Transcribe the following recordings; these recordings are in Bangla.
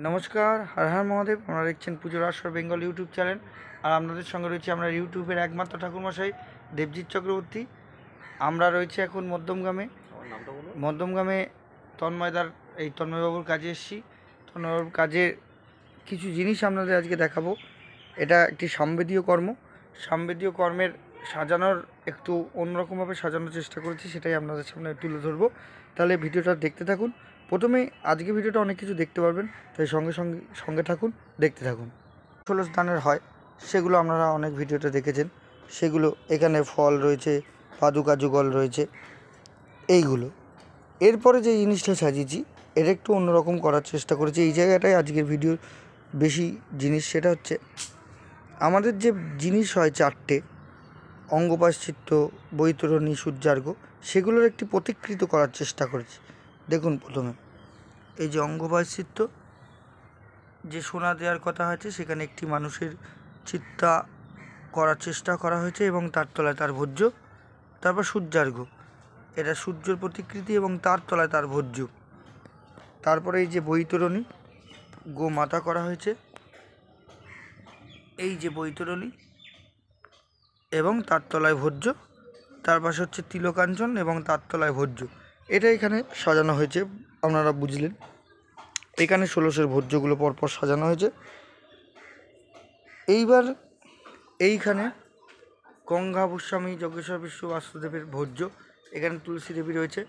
নমস্কার, হর হর মহাদেব। আপনারা দেখছেন পুজোর আসর বেঙ্গল ইউটিউব চ্যানেল। আর আপনাদের সঙ্গে রয়েছে আমরা ইউটিউবের একমাত্র ঠাকুরমশাই দেবজিৎ চক্রবর্তী। আমরা রয়েছে এখন মধ্যমগ্রামে তন্ময়দার তন্ময়বাবুর কাজে এসেছি। তন্ময়বাবুর কাজের কিছু জিনিস আপনাদের আজকে দেখাবো। এটা একটি সামবেদীয় কর্ম। সামবেদীয় কর্মের সাজানোর একটু অন্যরকমভাবে সাজানোর চেষ্টা করেছি, সেটাই আপনাদের সামনে তুলে ধরবো। তাহলে ভিডিওটা দেখতে থাকুন। প্রথমে আজকে ভিডিওটা অনেক কিছু দেখতে পারবেন, তাই সঙ্গে থাকুন, দেখতে থাকুন। 16 দানের হয়, সেগুলো আপনারা অনেক ভিডিওতে দেখেছেন। সেগুলো এখানে ফল রয়েছে, পাদুকা যুগল রয়েছে, এইগুলো। এরপরে যে জিনিসটা সাজিয়েছি এটা একটু অন্যরকম করার চেষ্টা করেছি। এই জায়গাটায় আজকের ভিডিওর বেশি জিনিস, সেটা হচ্ছে আমাদের যে জিনিস হয় 4টে অঙ্গপাশচিত্র, বৈতরণী, সূর্যার্ঘ, সেগুলোর একটি প্রতিকৃত করার চেষ্টা করেছি। দেখুন, প্রথমে এই যে অঙ্গপাশচিত্র, যে সোনা দেওয়ার কথা হয়েছে, সেখানে একটি মানুষের চিত্তা করার চেষ্টা করা হয়েছে এবং তার তলায় তার ভোজ্য। তারপর সূর্যার্ঘ, এটা সূর্যের প্রতিকৃতি এবং তার তলায় তার ভোজ্য। তারপরে এই যে বৈতরণী, গোমাতা করা হয়েছে, এই যে বৈতরণী এবং তার তলায় ভোজ্য। তার পাশে হচ্ছে তিলকাঞ্চন এবং তার তলায় ভোজ্য। এটা এখানে সাজানো হয়েছে, আপনারা বুঝলেন। এখানে 16 ভোজ্যগুলো পরপর সাজানো হয়েছে। এইবার এইখানে গঙ্গা গোস্বামী, যজ্ঞেশ্বর বিশ্ব, বাসুদেবের ভোজ্য। এখানে তুলসী দেবী রয়েছে।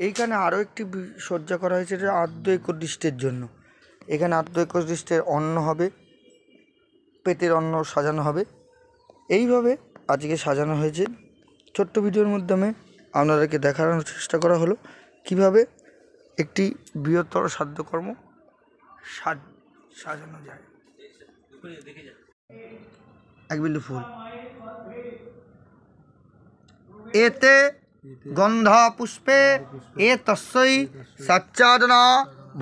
এইখানে আরও একটি সজ্জা করা হয়েছে, এটা আদ্য একদৃষ্টের জন্য। এখানে আদ্য একদৃষ্টের অন্ন হবে, পেটের অন্ন সাজানো হবে। এইভাবে আজকে সাজানো হয়েছে। ছোট্ট ভিডিওর মাধ্যমে আপনাদেরকে দেখানোর চেষ্টা করা হলো কিভাবে একটি বৃহত্তর সাধ্যকর্ম সাজানো যায়। এক বিন্দু ফুল, এতে গন্ধা পুষ্পে এ তস্যৈ সাচ্চাদনা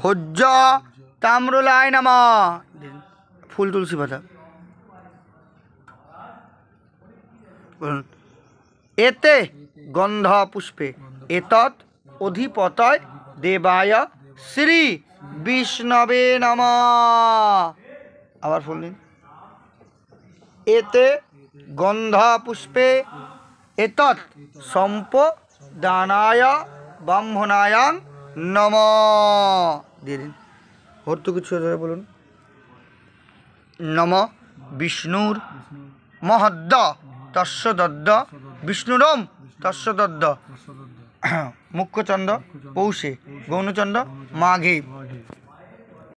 ভোজ্য তাম্রলায় নমঃ। ফুল, তুলসী পাতা। এতে গন্ধা পুষ্পে এতৎ অধিপতয় দেবায় শ্রী বিষ্ণবে নমঃ। আবার ফুল নিন। এতে গন্ধা পুষ্পে এতৎ সম্পদানায় ব্রাহ্মণায়াং নমঃ দিয়ে দিন। হর্তুকিচ্ছু বলুন। নমঃ বিষ্ণুর মহদ্দ তস্যদদ্দ বিষ্ণুরম তস্যদদ্দ মুখ্যচন্দ্র পৌষে গৌণচন্দ্র মাঘে।